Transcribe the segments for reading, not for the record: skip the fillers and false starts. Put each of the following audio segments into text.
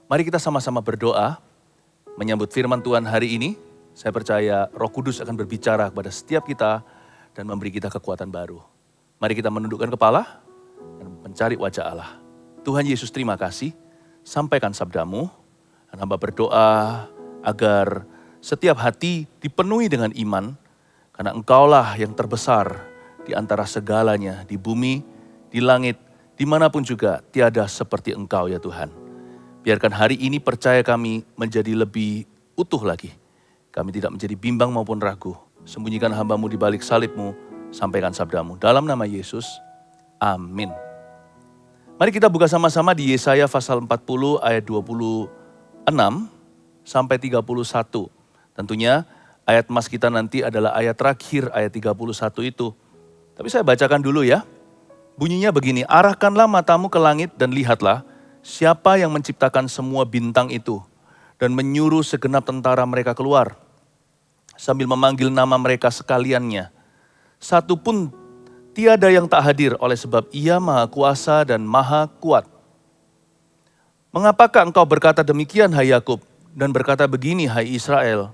Mari kita sama-sama berdoa, menyambut firman Tuhan hari ini. Saya percaya Roh Kudus akan berbicara kepada setiap kita dan memberi kita kekuatan baru. Mari kita menundukkan kepala dan mencari wajah Allah. Tuhan Yesus, terima kasih. Sampaikan sabdamu, dan hamba berdoa agar setiap hati dipenuhi dengan iman, karena Engkaulah yang terbesar di antara segalanya, di bumi, di langit, dimanapun juga tiada seperti Engkau ya Tuhan. Biarkan hari ini percaya kami menjadi lebih utuh lagi. Kami tidak menjadi bimbang maupun ragu. Sembunyikan hamba-Mu di balik salib-Mu, sampaikan sabda-Mu. Dalam nama Yesus, amin. Mari kita buka sama-sama di Yesaya pasal 40 ayat 26 sampai 31. Tentunya ayat emas kita nanti adalah ayat terakhir, ayat 31 itu. Tapi saya bacakan dulu ya. Bunyinya begini, arahkanlah matamu ke langit dan lihatlah, siapa yang menciptakan semua bintang itu dan menyuruh segenap tentara mereka keluar sambil memanggil nama mereka sekaliannya. Satu pun tiada yang tak hadir oleh sebab Ia Maha Kuasa dan Maha Kuat. Mengapakah engkau berkata demikian hai Yakub dan berkata begini hai Israel?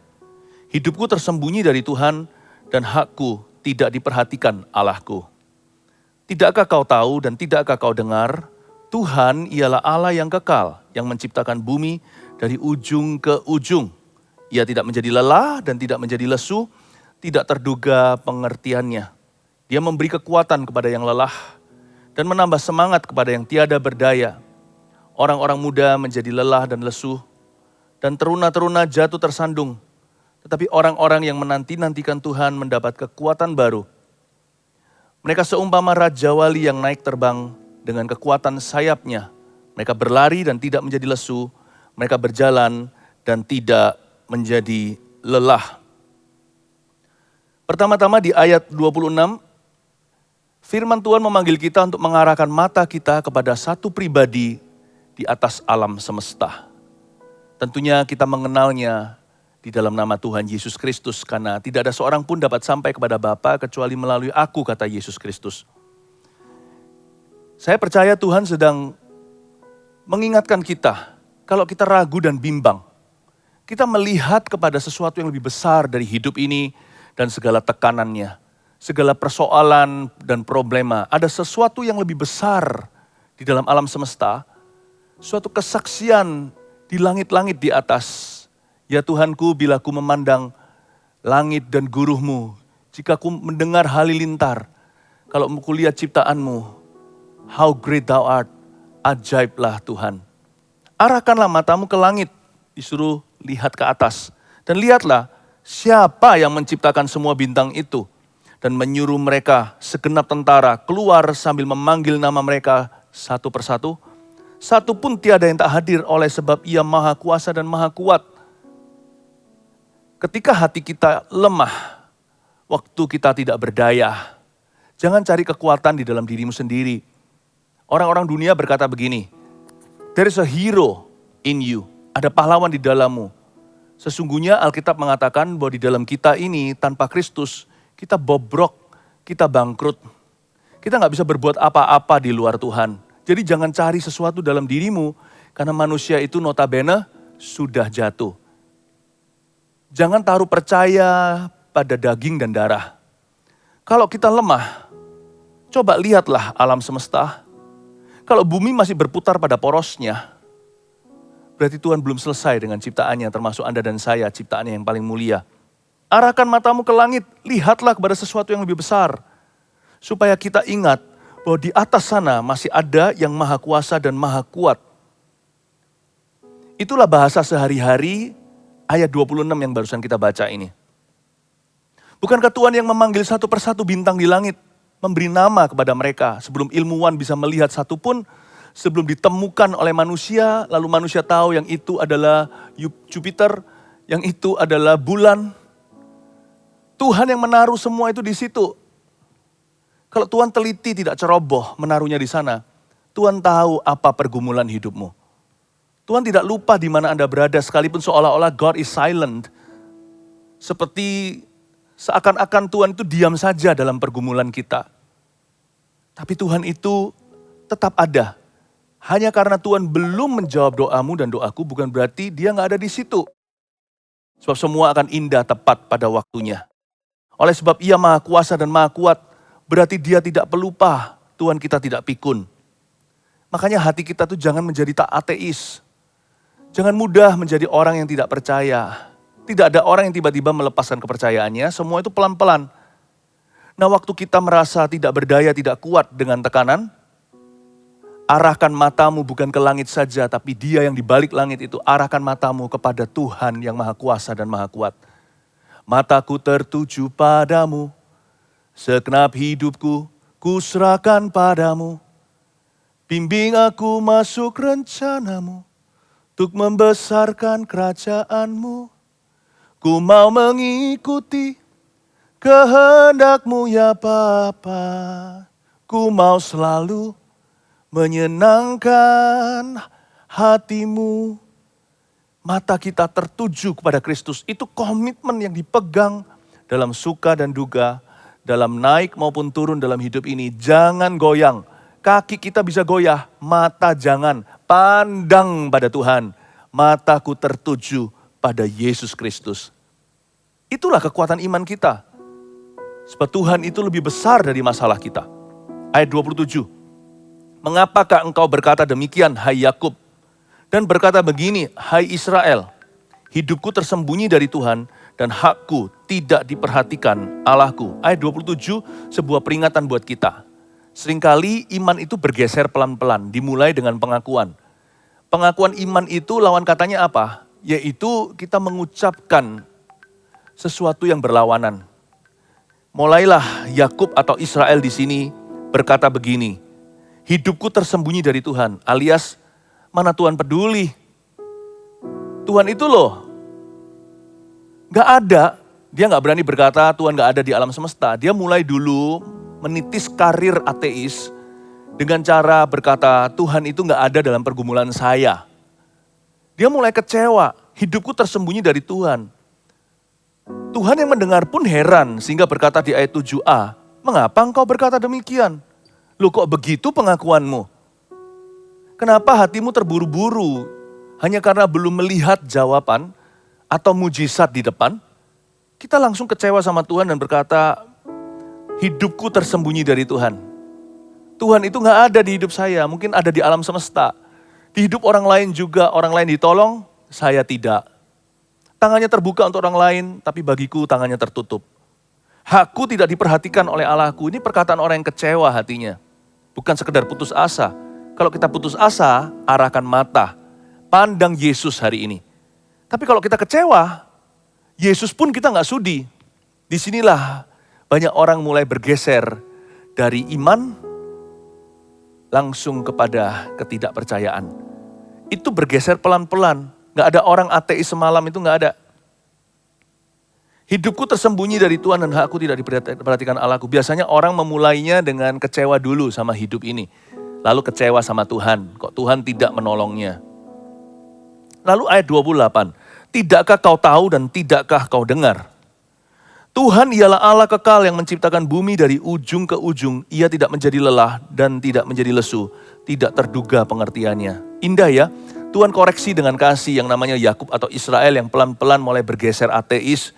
Hidupku tersembunyi dari Tuhan dan hakku tidak diperhatikan Allahku. Tidakkah kau tahu dan tidakkah kau dengar? Tuhan ialah Allah yang kekal, yang menciptakan bumi dari ujung ke ujung. Ia tidak menjadi lelah dan tidak menjadi lesu, tidak terduga pengertiannya. Dia memberi kekuatan kepada yang lelah dan menambah semangat kepada yang tiada berdaya. Orang-orang muda menjadi lelah dan lesu, dan teruna-teruna jatuh tersandung. Tetapi orang-orang yang menanti-nantikan Tuhan mendapat kekuatan baru. Mereka seumpama raja wali yang naik terbang dengan kekuatan sayapnya. Mereka berlari dan tidak menjadi lesu. Mereka berjalan dan tidak menjadi lelah. Pertama-tama di ayat 26, firman Tuhan memanggil kita untuk mengarahkan mata kita kepada satu pribadi di atas alam semesta. Tentunya kita mengenalnya di dalam nama Tuhan Yesus Kristus, karena tidak ada seorang pun dapat sampai kepada Bapa kecuali melalui aku, kata Yesus Kristus. Saya percaya Tuhan sedang mengingatkan kita, kalau kita ragu dan bimbang, kita melihat kepada sesuatu yang lebih besar dari hidup ini dan segala tekanannya, segala persoalan dan problema. Ada sesuatu yang lebih besar di dalam alam semesta, suatu kesaksian di langit-langit di atas. Ya Tuhanku, bila ku memandang langit dan guruhmu, jika ku mendengar halilintar, kalau ku lihat ciptaanmu, how great thou art, ajaiblah Tuhan. Arahkanlah matamu ke langit, disuruh lihat ke atas. Dan lihatlah siapa yang menciptakan semua bintang itu. Dan menyuruh mereka segenap tentara keluar sambil memanggil nama mereka satu persatu. Satu pun tiada yang tak hadir oleh sebab Ia Maha Kuasa dan Maha Kuat. Ketika hati kita lemah, waktu kita tidak berdaya, jangan cari kekuatan di dalam dirimu sendiri. Orang-orang dunia berkata begini, there is a hero in you, ada pahlawan di dalammu. Sesungguhnya Alkitab mengatakan bahwa di dalam kita ini tanpa Kristus, kita bobrok, kita bangkrut. Kita gak bisa berbuat apa-apa di luar Tuhan. Jadi jangan cari sesuatu dalam dirimu, karena manusia itu notabene sudah jatuh. Jangan taruh percaya pada daging dan darah. Kalau kita lemah, coba lihatlah alam semesta. Kalau bumi masih berputar pada porosnya, berarti Tuhan belum selesai dengan ciptaannya, termasuk Anda dan saya, ciptaannya yang paling mulia. Arahkan matamu ke langit, lihatlah kepada sesuatu yang lebih besar. Supaya kita ingat bahwa di atas sana masih ada yang Maha Kuasa dan Maha Kuat. Itulah bahasa sehari-hari ayat 26 yang barusan kita baca ini. Bukankah Tuhan yang memanggil satu persatu bintang di langit, memberi nama kepada mereka sebelum ilmuwan bisa melihat satu pun, sebelum ditemukan oleh manusia, lalu manusia tahu yang itu adalah Jupiter, yang itu adalah bulan. Tuhan yang menaruh semua itu di situ. Kalau Tuhan teliti tidak ceroboh menaruhnya di sana, Tuhan tahu apa pergumulan hidupmu. Tuhan tidak lupa di mana Anda berada, sekalipun seolah-olah God is silent. Seperti seakan-akan Tuhan itu diam saja dalam pergumulan kita. Tapi Tuhan itu tetap ada. Hanya karena Tuhan belum menjawab doamu dan doaku bukan berarti dia nggak ada di situ. Sebab semua akan indah tepat pada waktunya. Oleh sebab ia maha kuasa dan maha kuat, berarti dia tidak pelupa, Tuhan kita tidak pikun. Makanya hati kita tuh jangan menjadi tak ateis. Jangan mudah menjadi orang yang tidak percaya. Tidak ada orang yang tiba-tiba melepaskan kepercayaannya, semua itu pelan-pelan. Nah waktu kita merasa tidak berdaya, tidak kuat dengan tekanan, arahkan matamu bukan ke langit saja, tapi dia yang di balik langit itu, arahkan matamu kepada Tuhan yang maha kuasa dan maha kuat. Mataku tertuju padamu, segenap hidupku kuserahkan padamu. Bimbing aku masuk rencanamu, untuk membesarkan kerajaanmu. Ku mau mengikuti kehendakmu ya Bapa. Ku mau selalu menyenangkan hatimu. Mata kita tertuju kepada Kristus. Itu komitmen yang dipegang dalam suka dan duga, dalam naik maupun turun dalam hidup ini. Jangan goyang. Kaki kita bisa goyah, mata jangan. Pandang pada Tuhan. Mataku tertuju pada Yesus Kristus. Itulah kekuatan iman kita. Sebab Tuhan itu lebih besar dari masalah kita. Ayat 27. Mengapakah engkau berkata demikian, hai Yakub? Dan berkata begini, hai Israel. Hidupku tersembunyi dari Tuhan dan hakku tidak diperhatikan Allahku. Ayat 27 sebuah peringatan buat kita. Seringkali iman itu bergeser pelan-pelan, dimulai dengan pengakuan. Pengakuan iman itu lawan katanya apa? Yaitu kita mengucapkan sesuatu yang berlawanan. Mulailah Yakub atau Israel di sini berkata begini, hidupku tersembunyi dari Tuhan, alias mana Tuhan peduli? Tuhan itu loh, gak ada, dia gak berani berkata Tuhan gak ada di alam semesta. Dia mulai dulu menitis karir ateis dengan cara berkata Tuhan itu gak ada dalam pergumulan saya. Dia mulai kecewa, hidupku tersembunyi dari Tuhan. Tuhan yang mendengar pun heran sehingga berkata di ayat 7a, mengapa engkau berkata demikian? Loh kok begitu pengakuanmu? Kenapa hatimu terburu-buru hanya karena belum melihat jawaban atau mujizat di depan? Kita langsung kecewa sama Tuhan dan berkata, hidupku tersembunyi dari Tuhan. Tuhan itu gak ada di hidup saya, mungkin ada di alam semesta. Di hidup orang lain juga, orang lain ditolong, saya tidak. Tangannya terbuka untuk orang lain, tapi bagiku tangannya tertutup. Hakku tidak diperhatikan oleh Allahku. Ini perkataan orang yang kecewa hatinya. Bukan sekedar putus asa. Kalau kita putus asa, arahkan mata. Pandang Yesus hari ini. Tapi kalau kita kecewa, Yesus pun kita gak sudi. Disinilah banyak orang mulai bergeser dari iman langsung kepada ketidakpercayaan. Itu bergeser pelan-pelan. Gak ada orang ateis semalam itu gak ada. Hidupku tersembunyi dari Tuhan dan hakku tidak diperhatikan Allahku. Biasanya orang memulainya dengan kecewa dulu sama hidup ini. Lalu kecewa sama Tuhan. Kok Tuhan tidak menolongnya. Lalu ayat 28. Tidakkah kau tahu dan tidakkah kau dengar? Tuhan ialah Allah kekal yang menciptakan bumi dari ujung ke ujung. Ia tidak menjadi lelah dan tidak menjadi lesu. Tidak terduga pengertiannya. Indah ya, Tuhan koreksi dengan kasih yang namanya Yakub atau Israel yang pelan-pelan mulai bergeser ateis.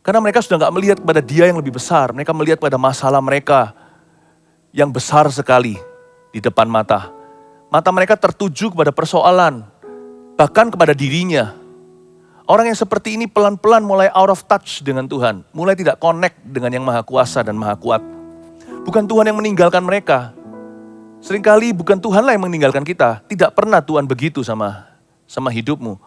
Karena mereka sudah gak melihat kepada dia yang lebih besar. Mereka melihat pada masalah mereka yang besar sekali di depan mata. Mata mereka tertuju kepada persoalan, bahkan kepada dirinya. Orang yang seperti ini pelan-pelan mulai out of touch dengan Tuhan. Mulai tidak connect dengan yang maha kuasa dan maha kuat. Bukan Tuhan yang meninggalkan mereka. Seringkali bukan Tuhanlah yang meninggalkan kita. Tidak pernah Tuhan begitu sama hidupmu.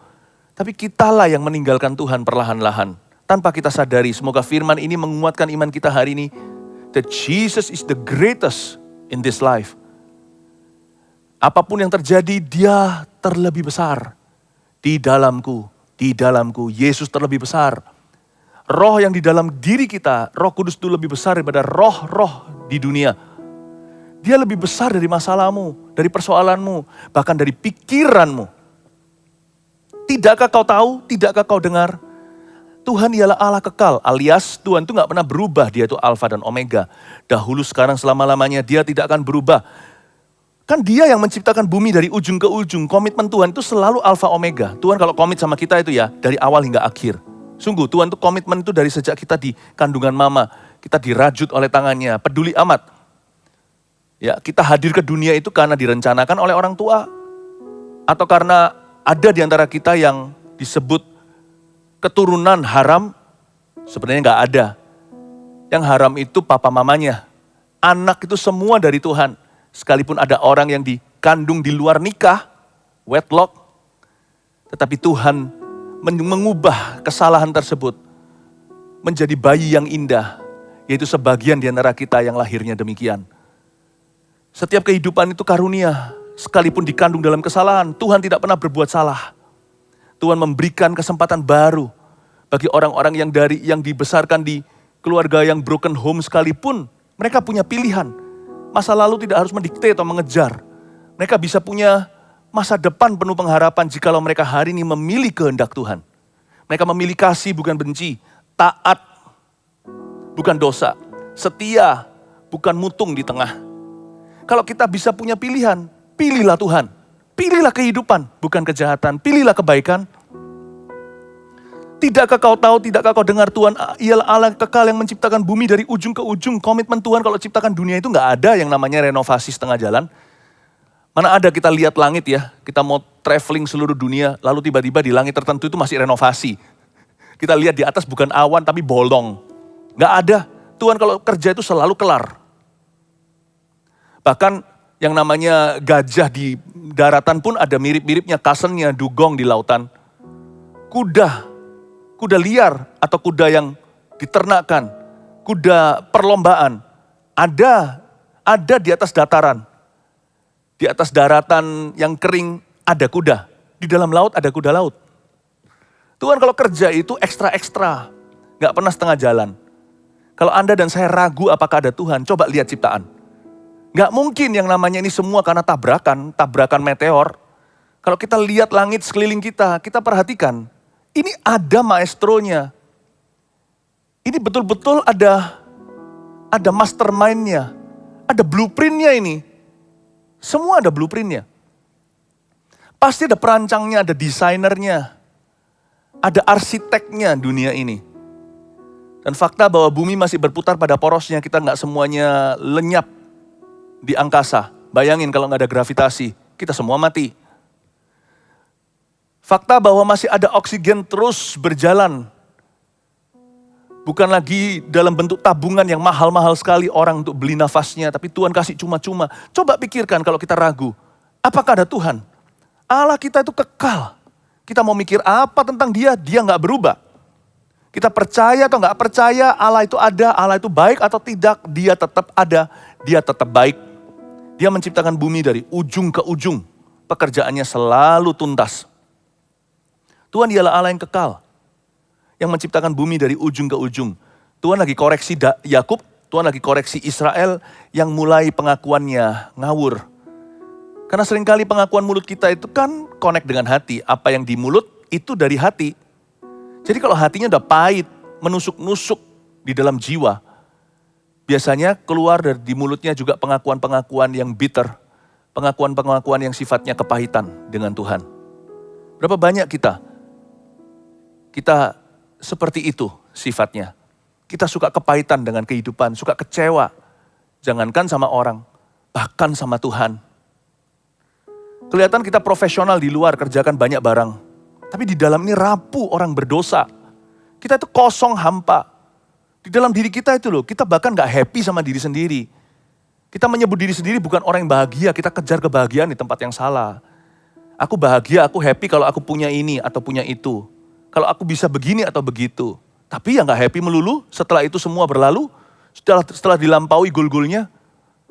Tapi kitalah yang meninggalkan Tuhan perlahan-lahan. Tanpa kita sadari, semoga firman ini menguatkan iman kita hari ini. That Jesus is the greatest in this life. Apapun yang terjadi, dia terlebih besar. Di dalamku, Yesus terlebih besar. Roh yang di dalam diri kita, Roh Kudus itu lebih besar daripada roh-roh di dunia. Dia lebih besar dari masalahmu, dari persoalanmu, bahkan dari pikiranmu. Tidakkah kau tahu, tidakkah kau dengar? Tuhan ialah Allah kekal, alias Tuhan itu gak pernah berubah, dia itu Alfa dan Omega. Dahulu, sekarang, selama-lamanya dia tidak akan berubah. Kan dia yang menciptakan bumi dari ujung ke ujung. Komitmen Tuhan itu selalu alfa omega. Tuhan kalau komit sama kita itu ya dari awal hingga akhir. Sungguh Tuhan itu komitmen itu dari sejak kita di kandungan mama. Kita dirajut oleh tangannya, peduli amat. Ya, kita hadir ke dunia itu karena direncanakan oleh orang tua. Atau karena ada di antara kita yang disebut keturunan haram. Sebenarnya nggak ada. Yang haram itu papa mamanya. Anak itu semua dari Tuhan. Sekalipun ada orang yang dikandung di luar nikah, wedlock, tetapi Tuhan mengubah kesalahan tersebut menjadi bayi yang indah, yaitu sebagian di antara kita yang lahirnya demikian. Setiap kehidupan itu karunia, sekalipun dikandung dalam kesalahan, Tuhan tidak pernah berbuat salah. Tuhan memberikan kesempatan baru bagi orang-orang yang dibesarkan di keluarga yang broken home sekalipun, mereka punya pilihan. Masa lalu tidak harus mendikte atau mengejar. Mereka bisa punya masa depan penuh pengharapan jikalau mereka hari ini memilih kehendak Tuhan. Mereka memilih kasih bukan benci, taat bukan dosa, setia bukan mutung di tengah. Kalau kita bisa punya pilihan, pilihlah Tuhan. Pilihlah kehidupan, bukan kejahatan. Pilihlah kebaikan. Tidakkah kau tahu, tidakkah kau dengar Tuhan ialah Allah kekal yang menciptakan bumi dari ujung ke ujung. Komitmen Tuhan kalau ciptakan dunia itu gak ada yang namanya renovasi setengah jalan. Mana ada kita lihat langit ya, kita mau traveling seluruh dunia, lalu tiba-tiba di langit tertentu itu masih renovasi. Kita lihat di atas bukan awan tapi bolong. Gak ada, Tuhan kalau kerja itu selalu kelar. Bahkan yang namanya gajah di daratan pun ada mirip-miripnya, cousinnya dugong di lautan. Kuda liar atau kuda yang diternakkan, kuda perlombaan, ada di atas dataran. Di atas daratan yang kering ada kuda, di dalam laut ada kuda laut. Tuhan kalau kerja itu ekstra-ekstra, gak pernah setengah jalan. Kalau Anda dan saya ragu apakah ada Tuhan, coba lihat ciptaan. Gak mungkin yang namanya ini semua karena tabrakan meteor. Kalau kita lihat langit sekeliling kita perhatikan, ini ada maestronya. Ini betul-betul ada mastermind-nya. Ada blueprint-nya ini. Semua ada blueprint-nya. Pasti ada perancangnya, ada desainernya. Ada arsiteknya dunia ini. Dan fakta bahwa bumi masih berputar pada porosnya, kita nggak semuanya lenyap di angkasa. Bayangin kalau nggak ada gravitasi, kita semua mati. Fakta bahwa masih ada oksigen terus berjalan. Bukan lagi dalam bentuk tabungan yang mahal-mahal sekali orang untuk beli nafasnya. Tapi Tuhan kasih cuma-cuma. Coba pikirkan kalau kita ragu. Apakah ada Tuhan? Allah kita itu kekal. Kita mau mikir apa tentang dia nggak berubah. Kita percaya atau nggak percaya Allah itu ada, Allah itu baik atau tidak. Dia tetap ada, dia tetap baik. Dia menciptakan bumi dari ujung ke ujung. Pekerjaannya selalu tuntas. Tuhan ialah Allah yang kekal, yang menciptakan bumi dari ujung ke ujung. Tuhan lagi koreksi Yakub, Tuhan lagi koreksi Israel yang mulai pengakuannya ngawur. Karena seringkali pengakuan mulut kita itu kan connect dengan hati. Apa yang di mulut itu dari hati. Jadi kalau hatinya udah pahit, menusuk-nusuk di dalam jiwa, biasanya keluar di mulutnya juga pengakuan-pengakuan yang bitter. Pengakuan-pengakuan yang sifatnya kepahitan dengan Tuhan. Berapa banyak kita seperti itu sifatnya. Kita suka kepahitan dengan kehidupan, suka kecewa. Jangankan sama orang, bahkan sama Tuhan. Kelihatan kita profesional di luar, kerjakan banyak barang. Tapi di dalam ini rapuh orang berdosa. Kita itu kosong hampa. Di dalam diri kita itu loh, kita bahkan gak happy sama diri sendiri. Kita menyebut diri sendiri bukan orang yang bahagia, kita kejar kebahagiaan di tempat yang salah. Aku bahagia, aku happy kalau aku punya ini atau punya itu. Kalau aku bisa begini atau begitu. Tapi yang gak happy melulu, setelah itu semua berlalu, setelah dilampaui goal-goalnya,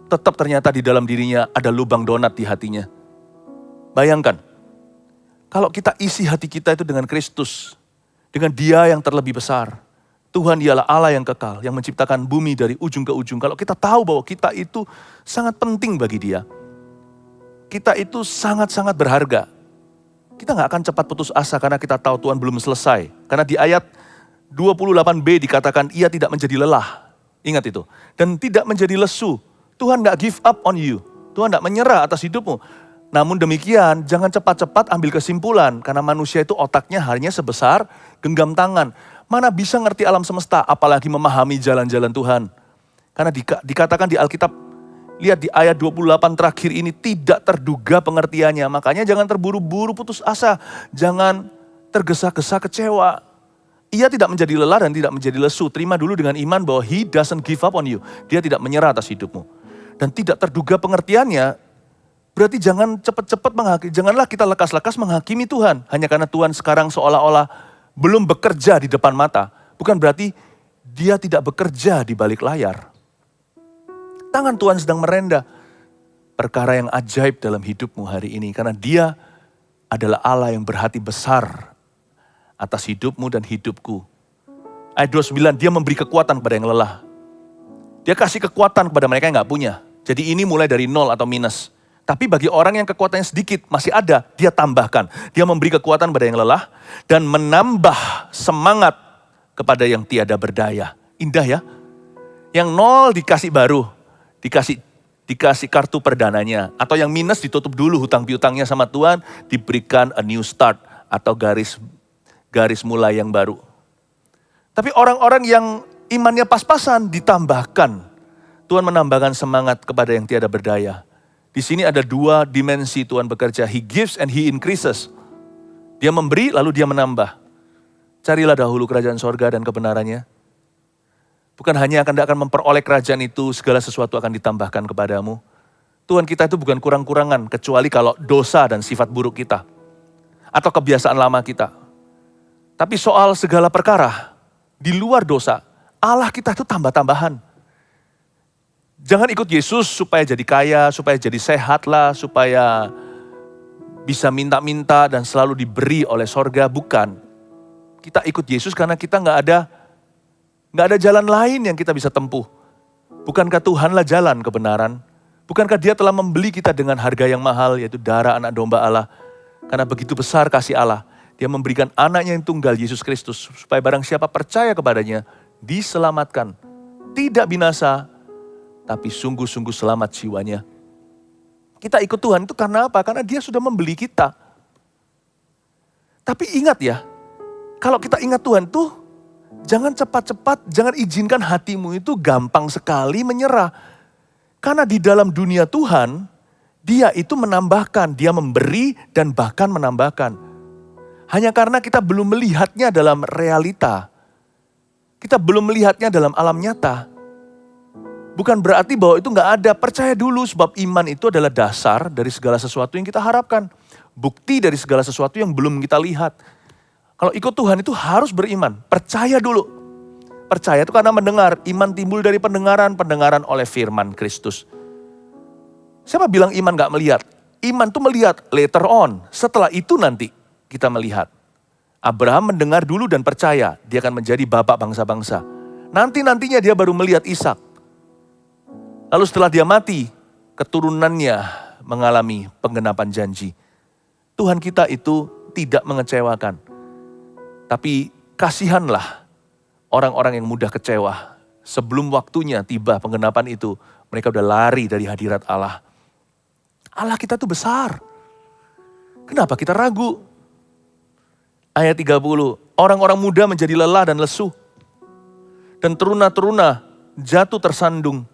tetap ternyata di dalam dirinya ada lubang donat di hatinya. Bayangkan, kalau kita isi hati kita itu dengan Kristus, dengan Dia yang terlebih besar. Tuhan ialah Allah yang kekal, yang menciptakan bumi dari ujung ke ujung. Kalau kita tahu bahwa kita itu sangat penting bagi Dia. Kita itu sangat-sangat berharga. Kita gak akan cepat putus asa karena kita tahu Tuhan belum selesai. Karena di ayat 28b dikatakan Ia tidak menjadi lelah. Ingat itu. Dan tidak menjadi lesu. Tuhan gak give up on you. Tuhan tidak menyerah atas hidupmu. Namun demikian, jangan cepat-cepat ambil kesimpulan. Karena manusia itu otaknya hanya sebesar genggam tangan. Mana bisa ngerti alam semesta, apalagi memahami jalan-jalan Tuhan. Karena dikatakan di Alkitab, lihat di ayat 28 terakhir ini, tidak terduga pengertiannya. Makanya jangan terburu-buru putus asa. Jangan tergesa-gesa kecewa. Ia tidak menjadi lelah dan tidak menjadi lesu. Terima dulu dengan iman bahwa He doesn't give up on you. Dia tidak menyerah atas hidupmu. Dan tidak terduga pengertiannya, berarti jangan cepat-cepat menghakimi. Janganlah kita lekas-lekas menghakimi Tuhan. Hanya karena Tuhan sekarang seolah-olah belum bekerja di depan mata. Bukan berarti dia tidak bekerja di balik layar. Tangan Tuhan sedang merenda perkara yang ajaib dalam hidupmu hari ini. Karena dia adalah Allah yang berhati besar atas hidupmu dan hidupku. Ayat 29, dia memberi kekuatan kepada yang lelah. Dia kasih kekuatan kepada mereka yang gak punya. Jadi ini mulai dari nol atau minus. Tapi bagi orang yang kekuatannya sedikit, masih ada, dia tambahkan. Dia memberi kekuatan kepada yang lelah dan menambah semangat kepada yang tiada berdaya. Indah ya. Yang nol dikasih baru, dikasih kartu perdananya. Atau yang minus ditutup dulu hutang piutangnya sama Tuhan, diberikan a new start atau garis mulai yang baru. Tapi orang-orang yang imannya pas-pasan ditambahkan. Tuhan menambahkan semangat kepada yang tiada berdaya. Di sini ada dua dimensi Tuhan bekerja. He gives and He increases. Dia memberi lalu dia menambah. Carilah dahulu kerajaan sorga dan kebenarannya. Bukan hanya akan memperoleh kerajaan itu, segala sesuatu akan ditambahkan kepadamu. Tuhan kita itu bukan kurang-kurangan, kecuali kalau dosa dan sifat buruk kita. Atau kebiasaan lama kita. Tapi soal segala perkara, di luar dosa, Allah kita itu tambah-tambahan. Jangan ikut Yesus supaya jadi kaya, supaya jadi sehat lah, supaya bisa minta-minta dan selalu diberi oleh sorga. Bukan. Kita ikut Yesus karena kita nggak ada jalan lain yang kita bisa tempuh. Bukankah Tuhanlah jalan kebenaran? Bukankah Dia telah membeli kita dengan harga yang mahal, yaitu darah anak domba Allah? Karena begitu besar kasih Allah, Dia memberikan anaknya yang tunggal, Yesus Kristus, supaya barang siapa percaya kepadanya, diselamatkan. Tidak binasa, tapi sungguh-sungguh selamat jiwanya. Kita ikut Tuhan itu karena apa? Karena Dia sudah membeli kita. Tapi ingat ya, kalau kita ingat Tuhan tuh, jangan cepat-cepat, jangan izinkan hatimu itu gampang sekali menyerah. Karena di dalam dunia Tuhan, Dia itu menambahkan, Dia memberi dan bahkan menambahkan. Hanya karena kita belum melihatnya dalam realita. Kita belum melihatnya dalam alam nyata. Bukan berarti bahwa itu nggak ada. Percaya dulu sebab iman itu adalah dasar dari segala sesuatu yang kita harapkan. Bukti dari segala sesuatu yang belum kita lihat. Kalau ikut Tuhan itu harus beriman. Percaya dulu. Percaya itu karena mendengar. Iman timbul dari pendengaran. Pendengaran oleh firman Kristus. Siapa bilang iman nggak melihat? Iman tuh melihat later on. Setelah itu nanti kita melihat. Abraham mendengar dulu dan percaya. Dia akan menjadi bapak bangsa-bangsa. Nantinya dia baru melihat Ishak. Lalu setelah dia mati, keturunannya mengalami penggenapan janji. Tuhan kita itu tidak mengecewakan. Tapi kasihanlah orang-orang yang mudah kecewa. Sebelum waktunya tiba penggenapan itu, mereka udah lari dari hadirat Allah. Allah kita tuh besar. Kenapa kita ragu? Ayat 30, orang-orang muda menjadi lelah dan lesu. Dan teruna-teruna jatuh tersandung.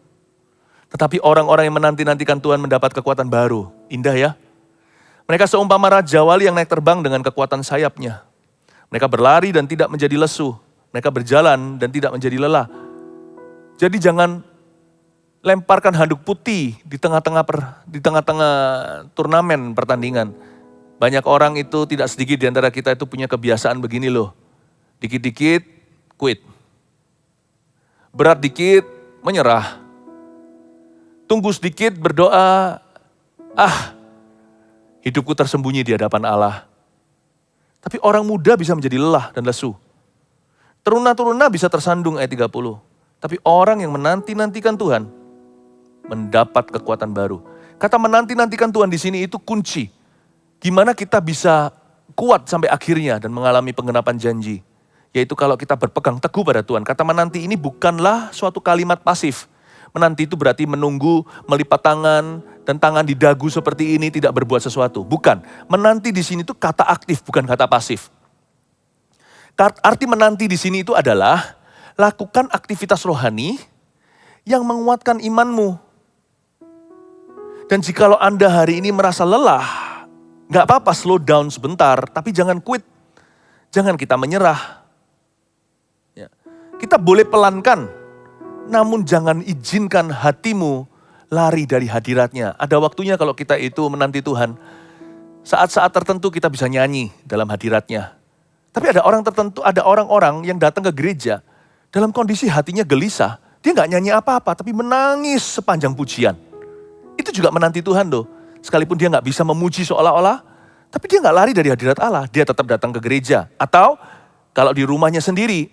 Tetapi orang-orang yang menanti-nantikan Tuhan mendapat kekuatan baru. Indah ya. Mereka seumpama raja wali yang naik terbang dengan kekuatan sayapnya. Mereka berlari dan tidak menjadi lesu. Mereka berjalan dan tidak menjadi lelah. Jadi jangan lemparkan handuk putih di tengah-tengah turnamen pertandingan. Banyak orang itu, tidak sedikit di antara kita itu punya kebiasaan begini loh. Dikit-dikit quit. Berat dikit menyerah. Tunggu sedikit berdoa, hidupku tersembunyi di hadapan Allah. Tapi orang muda bisa menjadi lelah dan lesu. Teruna-teruna bisa tersandung ayat 30. Tapi orang yang menanti-nantikan Tuhan, mendapat kekuatan baru. Kata menanti-nantikan Tuhan di sini itu kunci. Gimana kita bisa kuat sampai akhirnya dan mengalami penggenapan janji. Yaitu kalau kita berpegang teguh pada Tuhan. Kata menanti ini bukanlah suatu kalimat pasif. Menanti itu berarti menunggu, melipat tangan, dan tangan di dagu seperti ini tidak berbuat sesuatu. Bukan, menanti di sini itu kata aktif, bukan kata pasif. Arti menanti di sini itu adalah lakukan aktivitas rohani yang menguatkan imanmu. Dan jikalau Anda hari ini merasa lelah, gak apa-apa slow down sebentar, tapi jangan quit. Jangan kita menyerah. Ya. Kita boleh pelankan, namun jangan izinkan hatimu lari dari hadiratnya. Ada waktunya kalau kita itu menanti Tuhan, saat-saat tertentu kita bisa nyanyi dalam hadiratnya. Tapi ada orang tertentu, ada orang-orang yang datang ke gereja dalam kondisi hatinya gelisah. Dia gak nyanyi apa-apa, tapi menangis sepanjang pujian. Itu juga menanti Tuhan loh. Sekalipun dia gak bisa memuji seolah-olah, tapi dia gak lari dari hadirat Allah. Dia tetap datang ke gereja. Atau kalau di rumahnya sendiri,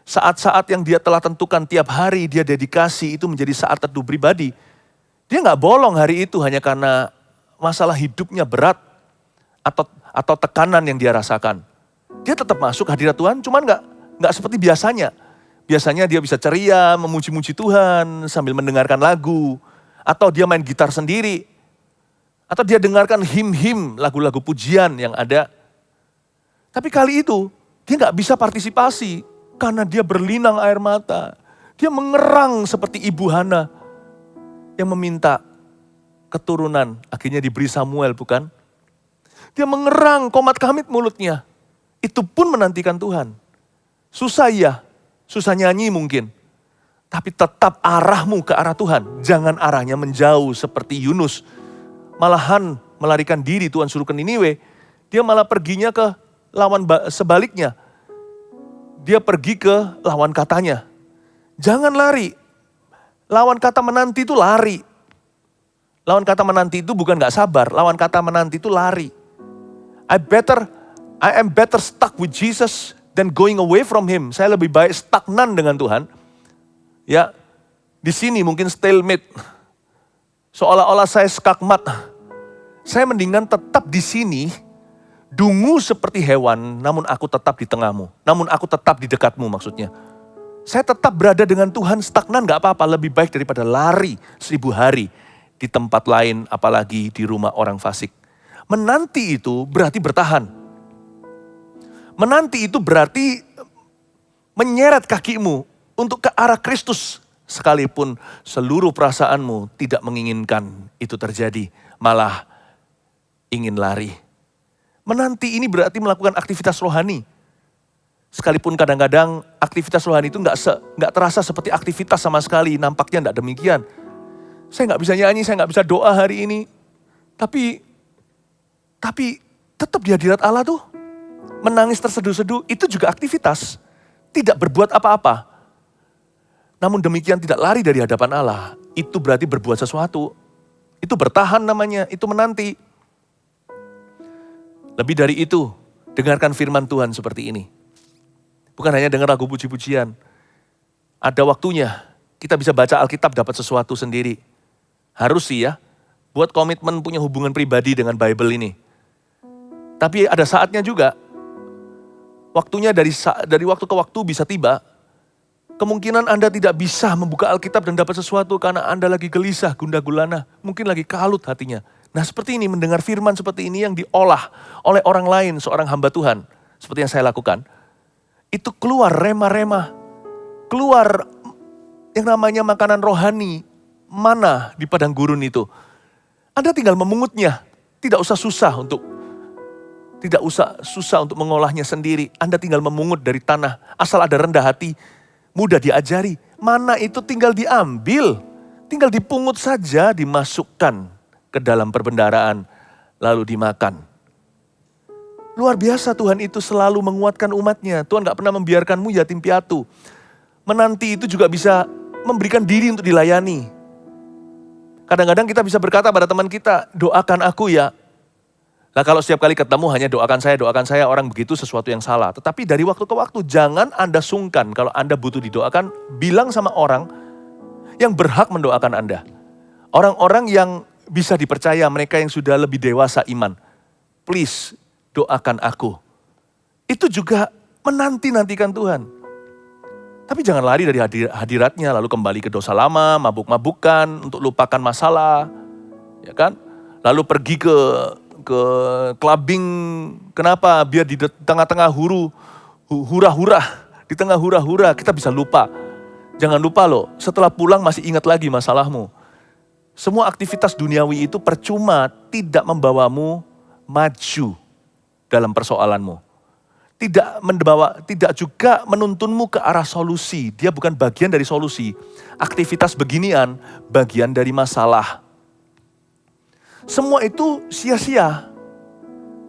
saat-saat yang dia telah tentukan tiap hari dia dedikasi itu menjadi saat teduh pribadi. Dia gak bolong hari itu hanya karena masalah hidupnya berat atau tekanan yang dia rasakan. Dia tetap masuk hadirat Tuhan, cuman gak seperti biasanya. Biasanya dia bisa ceria, memuji-muji Tuhan sambil mendengarkan lagu. Atau dia main gitar sendiri. Atau dia dengarkan him-him, lagu-lagu pujian yang ada. Tapi kali itu dia gak bisa partisipasi karena dia berlinang air mata. Dia mengerang seperti Ibu Hana yang meminta keturunan, akhirnya diberi Samuel, bukan? Dia mengerang komat kamit mulutnya. Itu pun menantikan Tuhan. Susah iya, susah nyanyi mungkin. Tapi tetap arahmu ke arah Tuhan. Jangan arahnya menjauh seperti Yunus. Malahan melarikan diri Tuhan suruh ke Niniwe. Dia malah perginya ke lawan sebaliknya. Dia pergi ke lawan katanya. Jangan lari. Lawan kata menanti itu lari. Lawan kata menanti itu bukan gak sabar. Lawan kata menanti itu lari. I am better stuck with Jesus than going away from Him. Saya lebih baik stagnan dengan Tuhan. Ya, di sini mungkin stalemate. Seolah-olah saya skakmat. Saya mendingan tetap di sini, dungu seperti hewan, namun aku tetap di tengahmu. Namun aku tetap di dekatmu maksudnya. Saya tetap berada dengan Tuhan, stagnan gak apa-apa, lebih baik daripada lari 1000 hari di tempat lain, apalagi di rumah orang fasik. Menanti itu berarti bertahan. Menanti itu berarti menyeret kakimu untuk ke arah Kristus. Sekalipun seluruh perasaanmu tidak menginginkan itu terjadi, malah ingin lari. Menanti ini berarti melakukan aktivitas rohani. Sekalipun kadang-kadang aktivitas rohani itu nggak terasa seperti aktivitas sama sekali, nampaknya nggak demikian. Saya nggak bisa nyanyi, saya nggak bisa doa hari ini. Tapi tetap di hadirat Allah tuh, menangis terseduh-seduh, itu juga aktivitas. Tidak berbuat apa-apa. Namun demikian tidak lari dari hadapan Allah, itu berarti berbuat sesuatu. Itu bertahan namanya, itu menanti. Lebih dari itu, dengarkan firman Tuhan seperti ini. Bukan hanya dengar lagu puji-pujian. Ada waktunya kita bisa baca Alkitab dapat sesuatu sendiri. Harus sih ya, buat komitmen punya hubungan pribadi dengan Bible ini. Tapi ada saatnya juga, waktunya dari waktu ke waktu bisa tiba. Kemungkinan Anda tidak bisa membuka Alkitab dan dapat sesuatu karena Anda lagi gelisah, gundah gulana. Mungkin lagi kalut hatinya. Nah seperti ini, mendengar firman seperti ini yang diolah oleh orang lain, seorang hamba Tuhan. Seperti yang saya lakukan. Itu keluar rema-rema. Keluar yang namanya makanan rohani. Mana di padang gurun itu. Anda tinggal memungutnya. Tidak usah susah untuk mengolahnya sendiri. Anda tinggal memungut dari tanah. Asal ada rendah hati, mudah diajari. Mana itu tinggal diambil. Tinggal dipungut saja, dimasukkan ke dalam perbendaharaan. Lalu dimakan. Luar biasa Tuhan itu selalu menguatkan umatnya. Tuhan gak pernah membiarkanmu yatim piatu. Menanti itu juga bisa memberikan diri untuk dilayani. Kadang-kadang kita bisa berkata pada teman kita, doakan aku ya. Nah kalau setiap kali ketemu hanya doakan saya, orang begitu sesuatu yang salah. Tetapi dari waktu ke waktu jangan Anda sungkan kalau Anda butuh didoakan, bilang sama orang yang berhak mendoakan Anda. Orang-orang yang bisa dipercaya, mereka yang sudah lebih dewasa iman. Please, doakan aku. Itu juga menanti-nantikan Tuhan. Tapi jangan lari dari hadiratnya, lalu kembali ke dosa lama, mabuk-mabukan, untuk lupakan masalah. ya kan? Lalu pergi ke clubbing, kenapa? Biar di tengah-tengah hura-hura, di tengah hura-hura kita bisa lupa. Jangan lupa loh, setelah pulang masih ingat lagi masalahmu. Semua aktivitas duniawi itu percuma, tidak membawamu maju dalam persoalanmu. Tidak juga menuntunmu ke arah solusi. Dia bukan bagian dari solusi. Aktivitas beginian bagian dari masalah. Semua itu sia-sia.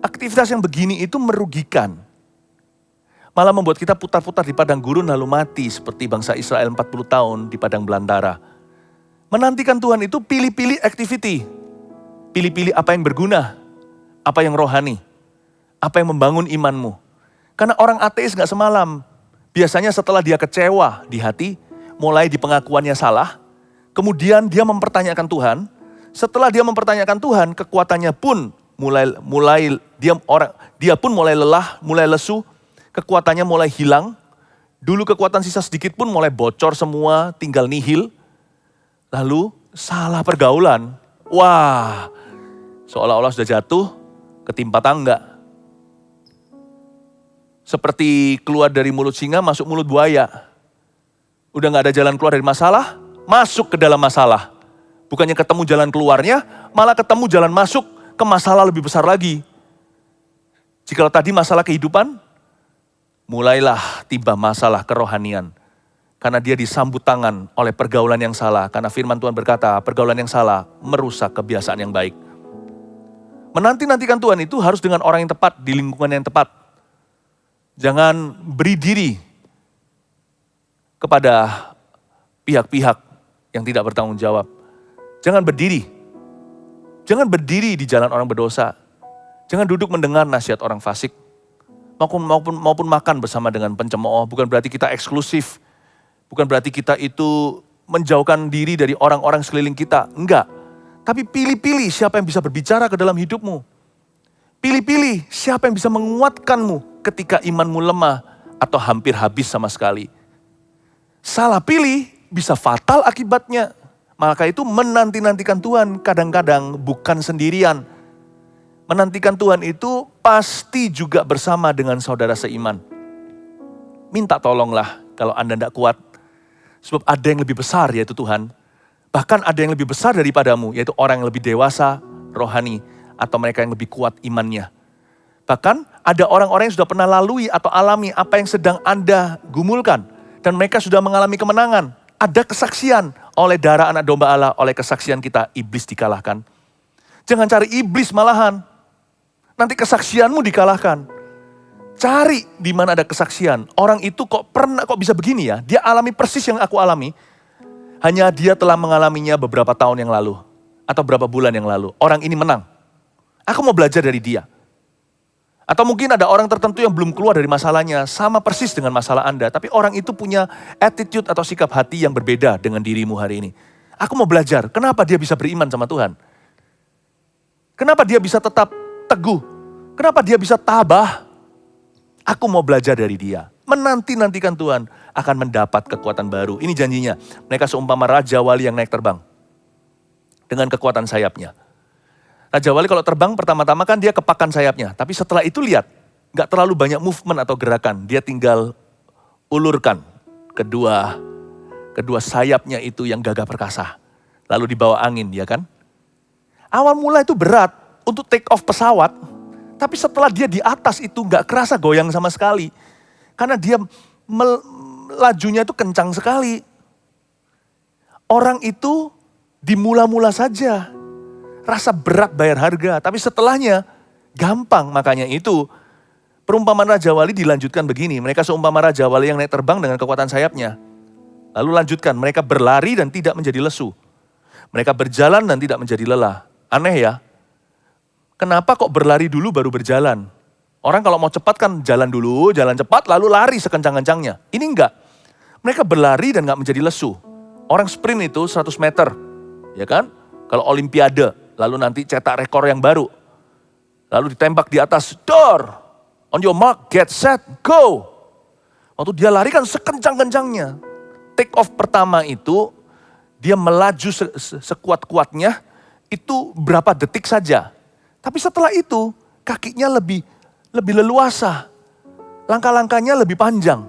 Aktivitas yang begini itu merugikan. Malah membuat kita putar-putar di padang gurun lalu mati seperti bangsa Israel 40 tahun di padang belantara. Menantikan Tuhan itu pilih-pilih activity. Pilih-pilih apa yang berguna, apa yang rohani, apa yang membangun imanmu. Karena orang ateis gak semalam. Biasanya setelah dia kecewa di hati, mulai di pengakuannya salah, kemudian dia mempertanyakan Tuhan. Setelah dia mempertanyakan Tuhan, kekuatannya pun dia pun mulai lelah, mulai lesu, kekuatannya mulai hilang. Dulu kekuatan sisa sedikit pun mulai bocor semua, tinggal nihil. Lalu salah pergaulan. Wah, seolah-olah sudah jatuh, ketimpa tangga. Seperti keluar dari mulut singa, masuk mulut buaya. Udah gak ada jalan keluar dari masalah, masuk ke dalam masalah. Bukannya ketemu jalan keluarnya, malah ketemu jalan masuk ke masalah lebih besar lagi. Jikalau tadi masalah kehidupan, mulailah tiba masalah kerohanian. Karena dia disambut tangan oleh pergaulan yang salah. Karena firman Tuhan berkata, pergaulan yang salah merusak kebiasaan yang baik. Menanti-nantikan Tuhan itu harus dengan orang yang tepat, di lingkungan yang tepat. Jangan beri diri kepada pihak-pihak yang tidak bertanggung jawab. Jangan berdiri. Jangan berdiri di jalan orang berdosa. Jangan duduk mendengar nasihat orang fasik. Maupun makan bersama dengan pencemooh. Bukan berarti kita eksklusif. Bukan berarti kita itu menjauhkan diri dari orang-orang sekeliling kita. Enggak. Tapi pilih-pilih siapa yang bisa berbicara ke dalam hidupmu. Pilih-pilih siapa yang bisa menguatkanmu ketika imanmu lemah atau hampir habis sama sekali. Salah pilih bisa fatal akibatnya. Maka itu menanti-nantikan Tuhan kadang-kadang bukan sendirian. Menantikan Tuhan itu pasti juga bersama dengan saudara seiman. Minta tolonglah kalau Anda tidak kuat. Sebab ada yang lebih besar yaitu Tuhan. Bahkan ada yang lebih besar daripadamu yaitu orang yang lebih dewasa, rohani. Atau mereka yang lebih kuat imannya. Bahkan ada orang-orang yang sudah pernah lalui atau alami apa yang sedang Anda gumulkan. Dan mereka sudah mengalami kemenangan. Ada kesaksian oleh darah anak domba Allah, oleh kesaksian kita, iblis dikalahkan. Jangan cari iblis malahan. Nanti kesaksianmu dikalahkan. Cari di mana ada kesaksian. Orang itu kok bisa begini ya? Dia alami persis yang aku alami. Hanya dia telah mengalaminya beberapa tahun yang lalu. Atau beberapa bulan yang lalu. Orang ini menang. Aku mau belajar dari dia. Atau mungkin ada orang tertentu yang belum keluar dari masalahnya. Sama persis dengan masalah Anda. Tapi orang itu punya attitude atau sikap hati yang berbeda dengan dirimu hari ini. Aku mau belajar. Kenapa dia bisa beriman sama Tuhan? Kenapa dia bisa tetap teguh? Kenapa dia bisa tabah? Aku mau belajar dari dia. Menanti-nantikan Tuhan akan mendapat kekuatan baru. Ini janjinya. Mereka seumpama raja wali yang naik terbang. Dengan kekuatan sayapnya. Raja wali kalau terbang pertama-tama kan dia kepakan sayapnya. Tapi setelah itu lihat, gak terlalu banyak movement atau gerakan. Dia tinggal ulurkan kedua sayapnya itu yang gagah perkasa. Lalu dibawa angin, ya kan? Awal mula itu berat untuk take off pesawat. Tapi setelah dia di atas itu gak kerasa goyang sama sekali. Karena dia lajunya itu kencang sekali. Orang itu di mula-mula saja. Rasa berat bayar harga, tapi setelahnya gampang. Makanya itu perumpamaan Raja Wali dilanjutkan begini. Mereka seumpama Raja Wali yang naik terbang dengan kekuatan sayapnya. Lalu lanjutkan, mereka berlari dan tidak menjadi lesu. Mereka berjalan dan tidak menjadi lelah. Aneh ya. Kenapa kok berlari dulu baru berjalan? Orang kalau mau cepat kan jalan dulu, jalan cepat lalu lari sekencang-kencangnya. Ini enggak. Mereka berlari dan enggak menjadi lesu. Orang sprint itu 100 meter. Ya kan? Kalau olimpiade. Lalu nanti cetak rekor yang baru. Lalu ditembak di atas, door. On your mark, get set, go. Waktu dia lari kan sekencang-kencangnya. Take off pertama itu, dia melaju sekuat-kuatnya. itu berapa detik saja. Tapi setelah itu kakinya lebih leluasa. Langkah-langkahnya lebih panjang.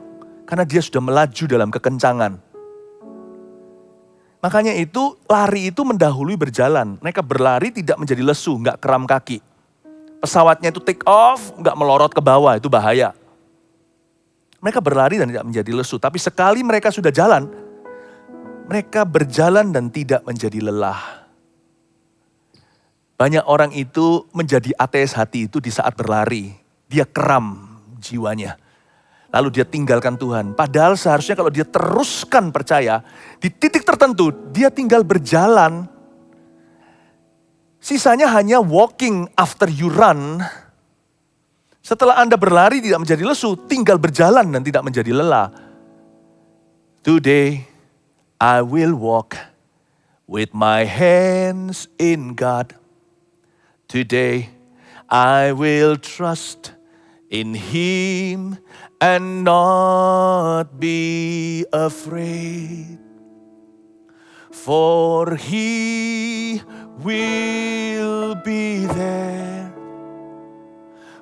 Karena dia sudah melaju dalam kekencangan. Makanya itu lari itu mendahului berjalan. Mereka berlari tidak menjadi lesu, nggak kram kaki. Pesawatnya itu take off, nggak melorot ke bawah, itu bahaya. Mereka berlari dan tidak menjadi lesu. Tapi sekali mereka sudah jalan, mereka berjalan dan tidak menjadi lelah. Banyak orang itu menjadi ateis hati itu di saat berlari. Dia kram jiwanya. Lalu dia tinggalkan Tuhan. Padahal seharusnya kalau dia teruskan percaya, di titik tertentu dia tinggal berjalan. Sisanya hanya walking after you run. Setelah Anda berlari tidak menjadi lesu, tinggal berjalan dan tidak menjadi lelah. Today I will walk with my hands in God. Today I will trust in Him and not be afraid. For He will be there.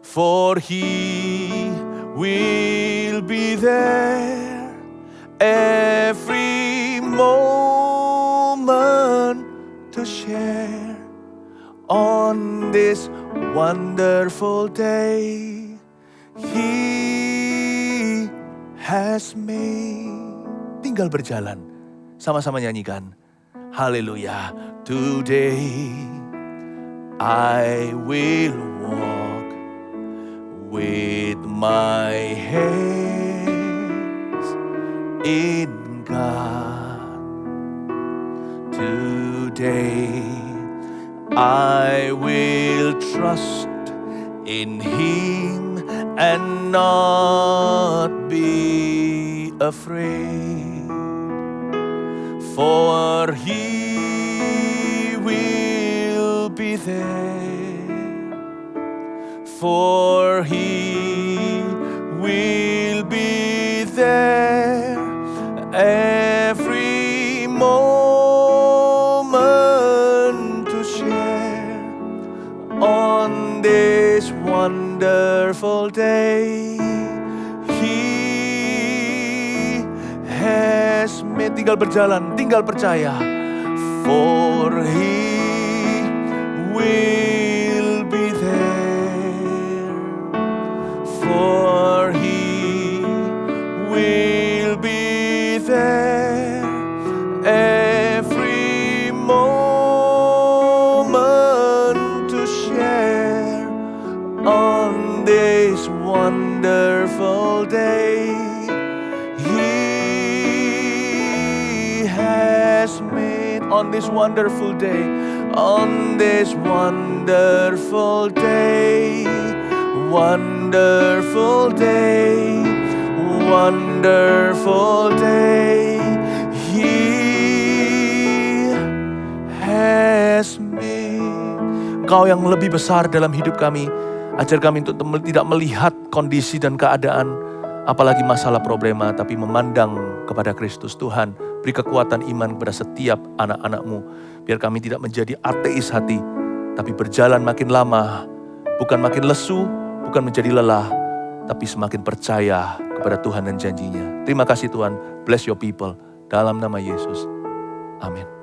For He will be there every moment to share on this wonderful day He has made. Tinggal berjalan. Sama-sama nyanyikan. Haleluya. Today I will walk with my hands in God. Today I will trust in Him and not be afraid. For He will be there. For He will be there every moment to share on this wonderful day. He has made. Tinggal berjalan, tinggal percaya. For He will be there. For He will be there every moment to share on this wonderful day. He has made on this wonderful day, on this wonderful day, wonderful day, wonderful day. He has made. Engkau yang lebih besar dalam hidup kami. Ajar kami untuk tidak melihat kondisi dan keadaan, apalagi masalah problema, tapi memandang kepada Kristus. Tuhan, beri kekuatan iman kepada setiap anak-anak-Mu. Biar kami tidak menjadi ateis hati, tapi berjalan makin lama, bukan makin lesu, bukan menjadi lelah, tapi semakin percaya kepada Tuhan dan janjinya. Terima kasih Tuhan, bless your people. Dalam nama Yesus, amin.